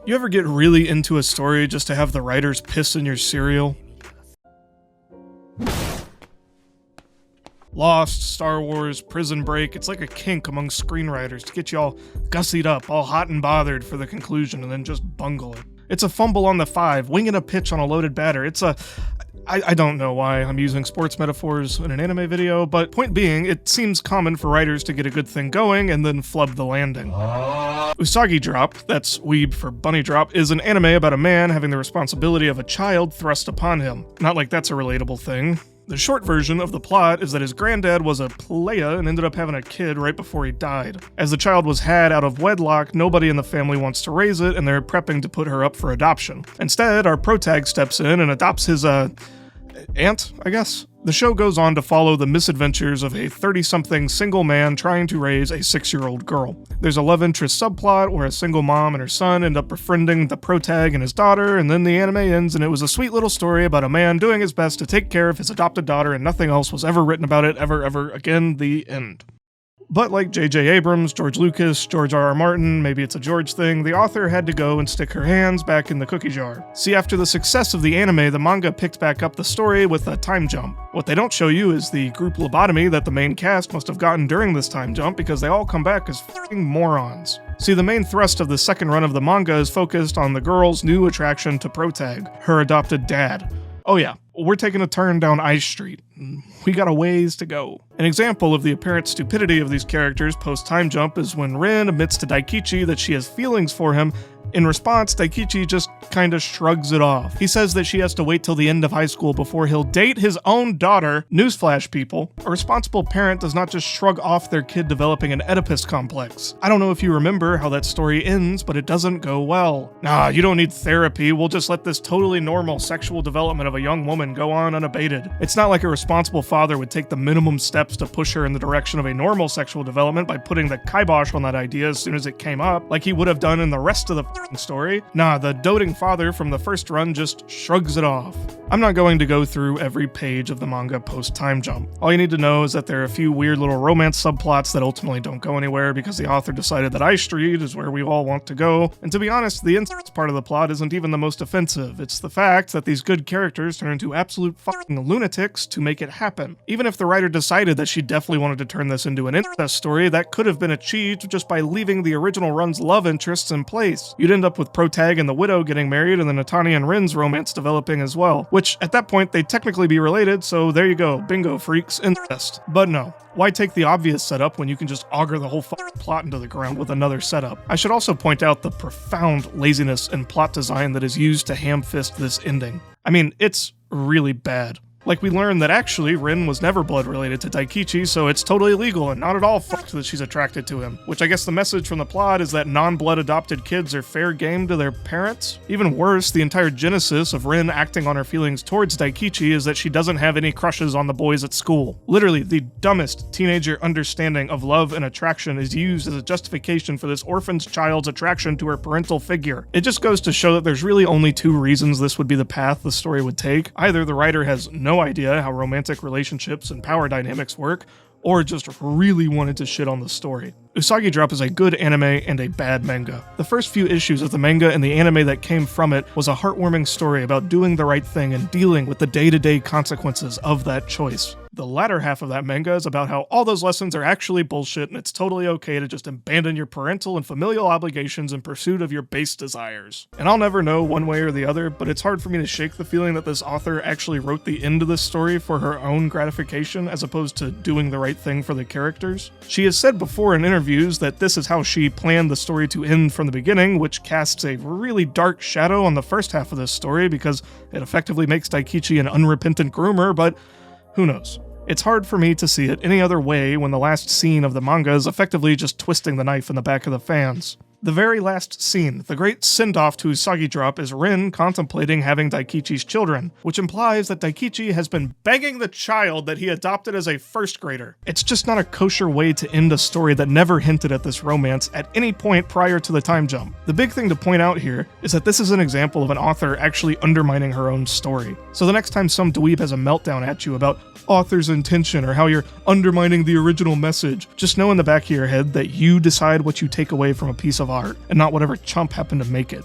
You ever get really into a story just to have the writers piss in your cereal? Lost, Star Wars, Prison Break, it's like a kink among screenwriters to get you all gussied up, all hot and bothered for the conclusion and then just bungle it. It's a fumble on the 5, winging a pitch on a loaded batter. I don't know why I'm using sports metaphors in an anime video, but point being, it seems common for writers to get a good thing going and then flub the landing. Usagi Drop, that's weeb for bunny drop, is an anime about a man having the responsibility of a child thrust upon him. Not like that's a relatable thing. The short version of the plot is that his granddad was a playa and ended up having a kid right before he died. As the child was had out of wedlock, nobody in the family wants to raise it, and they're prepping to put her up for adoption. Instead, our protag steps in and adopts his, aunt, I guess? The show goes on to follow the misadventures of a 30-something single man trying to raise a 6-year-old girl. There's a love interest subplot where a single mom and her son end up befriending the protag and his daughter, and then the anime ends and it was a sweet little story about a man doing his best to take care of his adopted daughter and nothing else was ever written about it ever again, the end. But like J.J. Abrams, George Lucas, George R.R. Martin, maybe it's a George thing, the author had to go and stick her hands back in the cookie jar. See, after the success of the anime, the manga picked back up the story with a time jump. What they don't show you is the group lobotomy that the main cast must have gotten during this time jump because they all come back as f***ing morons. See, the main thrust of the second run of the manga is focused on the girl's new attraction to protag, her adopted dad. Oh yeah, we're taking a turn down Ice Street. We got a ways to go. An example of the apparent stupidity of these characters post-time jump is when Rin admits to Daikichi that she has feelings for him. In response, Daikichi just kinda shrugs it off. He says that she has to wait till the end of high school before he'll date his own daughter. Newsflash, people. A responsible parent does not just shrug off their kid developing an Oedipus complex. I don't know if you remember how that story ends, but it doesn't go well. Nah, you don't need therapy. We'll just let this totally normal sexual development of a young woman go on unabated. It's not like a responsible father would take the minimum steps to push her in the direction of a normal sexual development by putting the kibosh on that idea as soon as it came up, like he would have done in the rest of the story. Nah, the doting father from the first run just shrugs it off. I'm not going to go through every page of the manga post-time jump. All you need to know is that there are a few weird little romance subplots that ultimately don't go anywhere because the author decided that Ice Street is where we all want to go. And to be honest, the incest part of the plot isn't even the most offensive. It's the fact that these good characters turn into absolute fucking lunatics to make it happen. Even if the writer decided that she definitely wanted to turn this into an incest story, that could have been achieved just by leaving the original run's love interests in place. You'd end up with Protag and the Widow getting married and then Natani and Rin's romance developing as well, which at that point they'd technically be related, so there you go, bingo freaks, incest. But no. Why take the obvious setup when you can just auger the whole fucking plot into the ground with another setup? I should also point out the profound laziness in plot design that is used to ham-fist this ending. I mean, it's really bad. Like, we learned that actually Rin was never blood related to Daikichi, so it's totally legal and not at all fucked that she's attracted to him. Which I guess the message from the plot is that non-blood adopted kids are fair game to their parents? Even worse, the entire genesis of Rin acting on her feelings towards Daikichi is that she doesn't have any crushes on the boys at school. Literally, the dumbest teenager understanding of love and attraction is used as a justification for this orphaned child's attraction to her parental figure. It just goes to show that there's really only two reasons this would be the path the story would take. Either the writer has no idea how romantic relationships and power dynamics work, or just really wanted to shit on the story. Usagi Drop is a good anime and a bad manga. The first few issues of the manga and the anime that came from it was a heartwarming story about doing the right thing and dealing with the day-to-day consequences of that choice. The latter half of that manga is about how all those lessons are actually bullshit and it's totally okay to just abandon your parental and familial obligations in pursuit of your base desires. And I'll never know one way or the other, but it's hard for me to shake the feeling that this author actually wrote the end of this story for her own gratification as opposed to doing the right thing for the characters. She has said before in interviews that this is how she planned the story to end from the beginning, which casts a really dark shadow on the first half of this story because it effectively makes Daikichi an unrepentant groomer, but who knows? It's hard for me to see it any other way when the last scene of the manga is effectively just twisting the knife in the back of the fans. The very last scene, the great send-off to Usagi Drop, is Rin contemplating having Daikichi's children, which implies that Daikichi has been begging the child that he adopted as a first grader. It's just not a kosher way to end a story that never hinted at this romance at any point prior to the time jump. The big thing to point out here is that this is an example of an author actually undermining her own story. So the next time some dweeb has a meltdown at you about author's intention or how you're undermining the original message, just know in the back of your head that you decide what you take away from a piece of art and not whatever chump happened to make it.